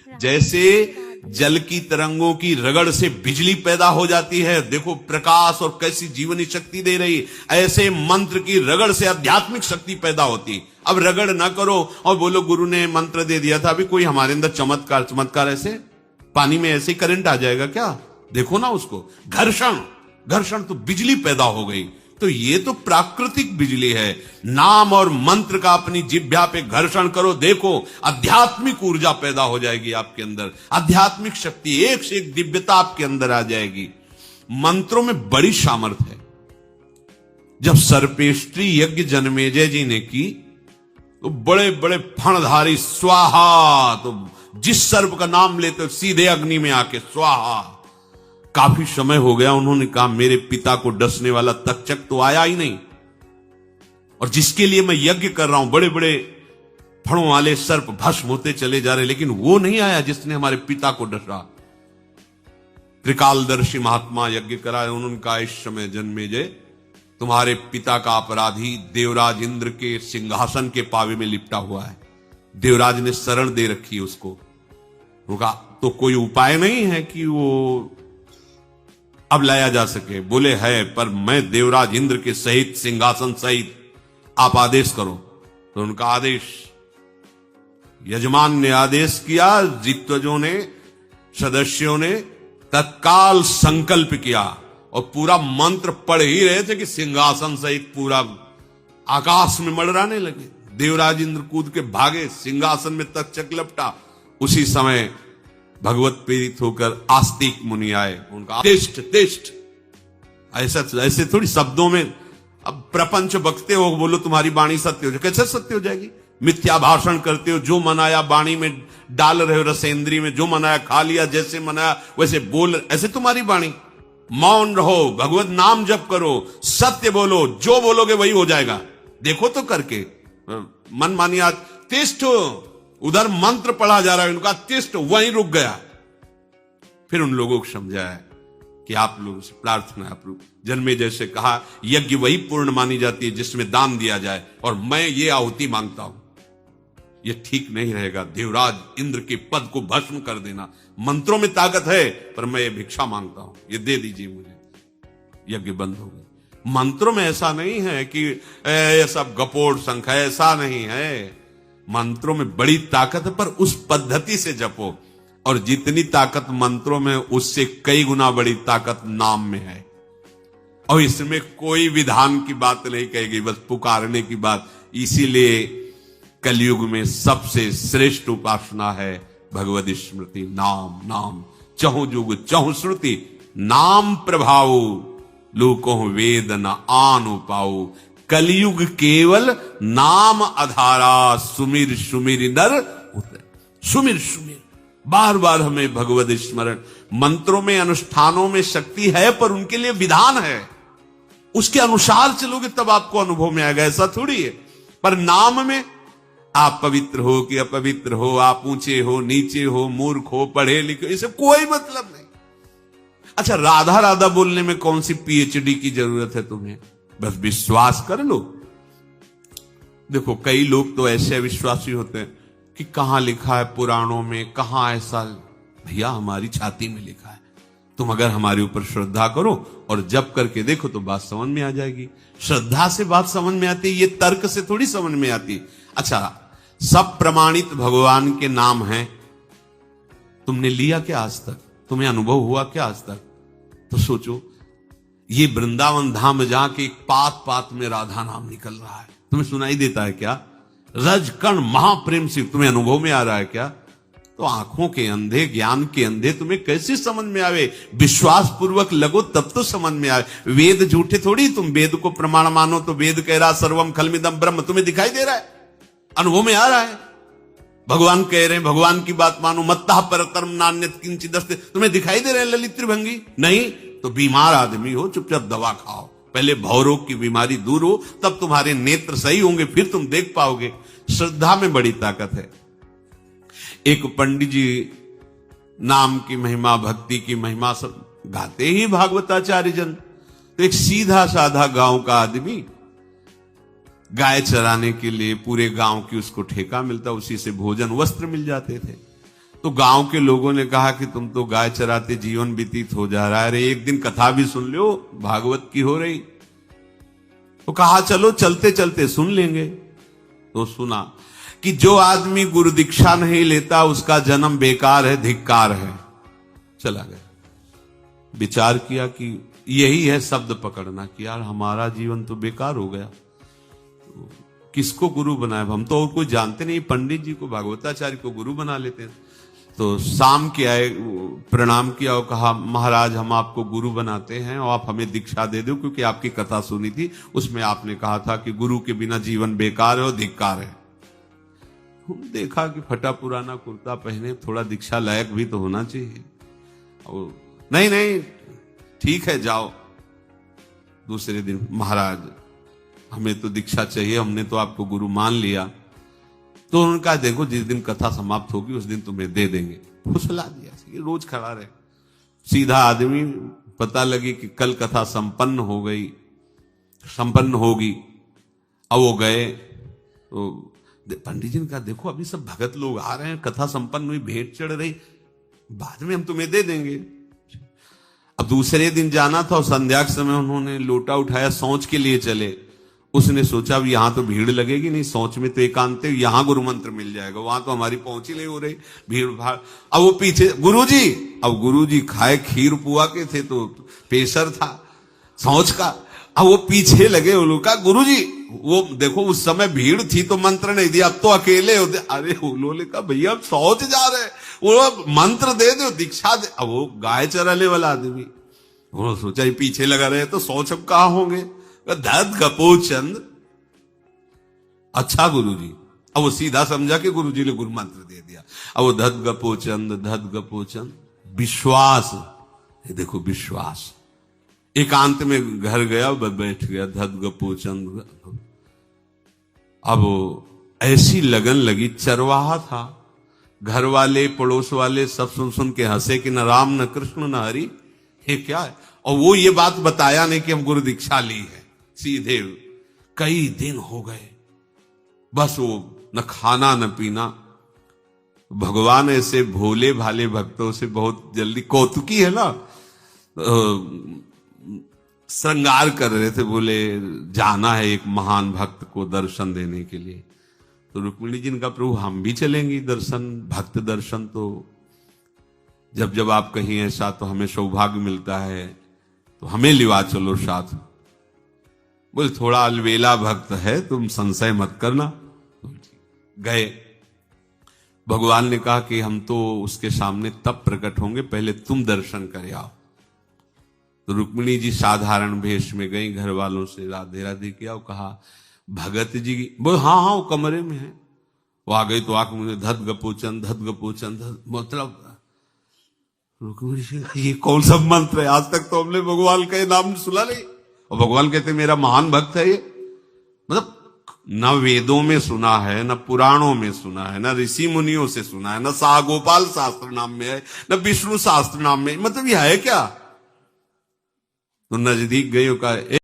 जैसे जल की तरंगों की रगड़ से बिजली पैदा हो जाती है, देखो प्रकाश और कैसी जीवनी शक्ति दे रही, ऐसे मंत्र की रगड़ से आध्यात्मिक शक्ति पैदा होती। अब रगड़ ना करो और बोलो गुरु ने मंत्र दे दिया था, अभी कोई हमारे अंदर चमत्कार ऐसे पानी में ऐसे करंट आ जाएगा क्या? देखो ना उसको, घर्षण तो बिजली पैदा हो गई। तो ये तो प्राकृतिक बिजली है। नाम और मंत्र का अपनी जिह्वा पे घर्षण करो, देखो आध्यात्मिक ऊर्जा पैदा हो जाएगी आपके अंदर, आध्यात्मिक शक्ति, एक से एक दिव्यता आपके अंदर आ जाएगी। मंत्रों में बड़ी सामर्थ्य है। जब सर्पेष्ठी यज्ञ जन्मेजय जी ने की तो बड़े बड़े फणधारी स्वाहा, तो जिस सर्प का नाम लेते सीधे अग्नि में आके स्वाहा। काफी समय हो गया, उन्होंने कहा मेरे पिता को डसने वाला तक्षक तो आया ही नहीं, और जिसके लिए मैं यज्ञ कर रहा हूं, बड़े बड़े फणों वाले सर्प भस्म होते चले जा रहे, लेकिन वो नहीं आया जिसने हमारे पिता को डसा। त्रिकालदर्शी महात्मा यज्ञ कराए, उन्होंने कहा इस समय जन्मेजय तुम्हारे पिता का अपराधी देवराज इंद्र के सिंहासन के पावे में लिपटा हुआ है। देवराज ने शरण दे रखी है उसको। कहा तो कोई उपाय नहीं है कि वो अब लाया जा सके? बोले है, पर मैं देवराज इंद्र के सहित सिंहासन सहित, आप आदेश करो। तो उनका आदेश, यजमान ने आदेश किया, जित्वजों ने, सदस्यों ने तत्काल संकल्प किया और पूरा मंत्र पढ़ ही रहे थे कि सिंहासन सहित पूरा आकाश में मंडराने लगे। देवराज इंद्र कूद के भागे, सिंहासन में तक्षक लपटा। उसी समय भगवत प्रेरित होकर आस्तिक मुनि आए, उनका तिष्ठ ऐसे थोड़ी शब्दों में अब प्रपंच बकते हो, बोलो तुम्हारी वाणी सत्य हो जाए, कैसे सत्य हो जाएगी? मिथ्या भाषण करते हो, जो मनाया वाणी में डाल रहे हो, रसेंद्री में जो मनाया खा लिया, जैसे मनाया वैसे बोल, ऐसे तुम्हारी वाणी। मौन रहो, भगवत नाम जप करो, सत्य बोलो, जो बोलोगे वही हो जाएगा। देखो तो करके मन मानिया तिष्ठ, उधर मंत्र पढ़ा जा रहा है, उनका तिष्ठ वहीं रुक गया। फिर उन लोगों को समझाया कि आप लोगों से प्रार्थना, आप लोग जन्मेजय से कहा यज्ञ वही पूर्ण मानी जाती है जिसमें दान दिया जाए, और मैं ये आहुति मांगता हूं। ये ठीक नहीं रहेगा, देवराज इंद्र के पद को भस्म कर देना। मंत्रों में ताकत है, पर मैं ये भिक्षा मांगता हूं, ये दे दीजिए मुझे। यज्ञ बंद हो गए। मंत्रों में ऐसा नहीं है कि ये सब गपोड़ शंख है, ऐसा नहीं है। मंत्रों में बड़ी ताकत है, पर उस पद्धति से जपो, और जितनी ताकत मंत्रों में उससे कई गुना बड़ी ताकत नाम में है। और इसमें कोई विधान की बात नहीं कहेगी, बस पुकारने की बात। इसीलिए कलयुग में सबसे श्रेष्ठ उपासना है भगवद स्मृति, नाम चहु जुग चहु श्रुति, नाम प्रभाव लोको वेद न आन उपाऊ। कलयुग केवल नाम आधारा, सुमिर सुमिर नर उतर। सुमिर बार बार हमें भगवद स्मरण। मंत्रों में, अनुष्ठानों में शक्ति है, पर उनके लिए विधान है, उसके अनुसार चलोगे तब आपको अनुभव में आएगा, ऐसा थोड़ी है। पर नाम में आप पवित्र हो कि अपवित्र हो, आप ऊंचे हो नीचे हो, मूर्ख हो पढ़े लिखे, इसे कोई मतलब नहीं। अच्छा, राधा राधा बोलने में कौन सी पीएचडी की जरूरत है तुम्हें? बस विश्वास कर लो। देखो कई लोग तो ऐसे अविश्वासी होते हैं कि कहां लिखा है पुराणों में, कहां ऐसा। भैया हमारी छाती में लिखा है, तुम अगर हमारे ऊपर श्रद्धा करो और जप करके देखो तो बात समझ में आ जाएगी। श्रद्धा से बात समझ में आती है, ये तर्क से थोड़ी समझ में आती। अच्छा, सब प्रमाणित भगवान के नाम हैं, तुमने लिया क्या आज तक? तुम्हें अनुभव हुआ क्या आज तक? तो सोचो, ये वृंदावन धाम जहां के एक पात पात में राधा नाम निकल रहा है, तुम्हें सुनाई देता है क्या? रज कण महाप्रेम से तुम्हें अनुभव में आ रहा है क्या? तो आंखों के अंधे, ज्ञान के अंधे तुम्हें कैसे समझ में आवे? विश्वास पूर्वक लगो तब तो समझ में आवे। वेद झूठे थोड़ी, तुम वेद को प्रमाण मानो तो वेद कह रहा सर्वम खलमिदम ब्रह्म, तुम्हें दिखाई दे रहा है, अनुभव में आ रहा है। भगवान कह रहे हैं भगवान की बात मानो, मत्तः परतरम नान्यत् किंचिदस्ति, तुम्हें दिखाई दे रहे हैं ललित त्रिभंगी? नहीं तो बीमार आदमी हो, चुपचाप दवा खाओ, पहले भवरोग की बीमारी दूर हो, तब तुम्हारे नेत्र सही होंगे, फिर तुम देख पाओगे। श्रद्धा में बड़ी ताकत है। एक पंडित जी नाम की महिमा, भक्ति की महिमा सब गाते ही भागवताचार्य जन। तो एक सीधा साधा गांव का आदमी गाय चराने के लिए पूरे गांव की उसको ठेका मिलता, उसी से भोजन वस्त्र मिल जाते थे। तो गांव के लोगों ने कहा कि तुम तो गाय चराते जीवन व्यतीत हो जा रहा है, अरे एक दिन कथा भी सुन लो, भागवत की हो रही। तो कहा चलो चलते चलते सुन लेंगे। तो सुना कि जो आदमी गुरु दीक्षा नहीं लेता उसका जन्म बेकार है, धिक्कार है। चला गया, विचार किया कि यही है शब्द पकड़ना कि यार हमारा जीवन तो बेकार हो गया, तो किसको गुरु बनाए? हम तो और कोई जानते नहीं, पंडित जी को, भागवताचार्य को गुरु बना लेते हैं। तो शाम के आए, प्रणाम किया और कहा महाराज हम आपको गुरु बनाते हैं और आप हमें दीक्षा दे दो, क्योंकि आपकी कथा सुनी थी, उसमें आपने कहा था कि गुरु के बिना जीवन बेकार है और धिक्कार है। देखा कि फटा पुराना कुर्ता पहने, थोड़ा दीक्षा लायक भी तो होना चाहिए। और नहीं नहीं ठीक है जाओ। दूसरे दिन महाराज हमें तो दीक्षा चाहिए, हमने तो आपको गुरु मान लिया। तो उन्होंने कहा देखो जिस दिन कथा समाप्त होगी उस दिन तुम्हें दे देंगे। फुसला दिया, रोज खड़ा रहे। सीधा आदमी, पता लगी कि कल कथा संपन्न होगी। अब वो गए तो पंडित जी ने कहा देखो अभी सब भगत लोग आ रहे हैं, कथा संपन्न हुई, भेंट चढ़ रही, बाद में हम तुम्हें दे देंगे। अब दूसरे दिन जाना था और संध्या के समय उन्होंने लोटा उठाया, शौच के लिए चले। उसने सोचा अब यहां तो भीड़ लगेगी नहीं, शौच में तो एकांत, यहां गुरु मंत्र मिल जाएगा, वहां तो हमारी पहुंच ही नहीं हो रही, भीड़ भाड़। अब वो पीछे गुरुजी, अब गुरुजी खाए खीर पुआ के थे तो पेशर था शौच का। अब वो पीछे लगे, उन्होंने कहा गुरुजी वो देखो उस समय भीड़ थी तो मंत्र नहीं दिया, अब तो अकेले होते। अरे उन्होंने कहा भैया अब शौच जा रहे, वो मंत्र दे दो, दीक्षा दे। अब वो गाय चराने वाला आदमी, उन्होंने सोचा ये पीछे लगा रहे तो शौच अब कहां होंगे। धत गपोचंद, अच्छा गुरुजी। अब वो सीधा समझा कि गुरुजी ने गुरु मंत्र दे दिया। अब वो धत गपोचंद, विश्वास, ये देखो विश्वास। एकांत में घर गया, बैठ गया, धत गपोचंद। अब ऐसी लगन लगी, चरवाहा था, घर वाले पड़ोस वाले सब सुन सुन के हंसे कि न राम न कृष्ण न हरि, ये क्या है। और वो ये बात बताया नहीं कि हम गुरु दीक्षा ली है, सीधे कई दिन हो गए, बस वो न खाना न पीना। भगवान ऐसे भोले भाले भक्तों से बहुत जल्दी, कौतुकी है ना, श्रृंगार कर रहे थे, बोले जाना है एक महान भक्त को दर्शन देने के लिए। तो रुक्मिणी जी ने कहा प्रभु हम भी चलेंगे दर्शन, भक्त दर्शन, तो जब जब आप कहीं ऐसा तो हमें सौभाग्य मिलता है तो हमें लिवा चलो साथ। बोले थोड़ा अलवेला भक्त है, तुम संशय मत करना। गए, भगवान ने कहा कि हम तो उसके सामने तब प्रकट होंगे, पहले तुम दर्शन कर आओ। तो रुक्मिणी जी साधारण वेश में गई, घर वालों से राधे राधे किया और कहा भगत जी, बोले हाँ हाँ वो कमरे में है। वो आ गई तो आके मुझे धत गपोचंद, मतलब रुक्मिणी जी ये कौन सा मंत्र है, आज तक तो हमने भगवान का नाम सुना नहीं। और भगवान कहते मेरा महान भक्त है ये, मतलब न वेदों में सुना है, न पुराणों में सुना है, न ऋषि मुनियों से सुना है, न सागोपाल शास्त्र नाम में है, न विष्णु शास्त्र नाम में, मतलब ये है क्या। तो नजदीक गई, कहा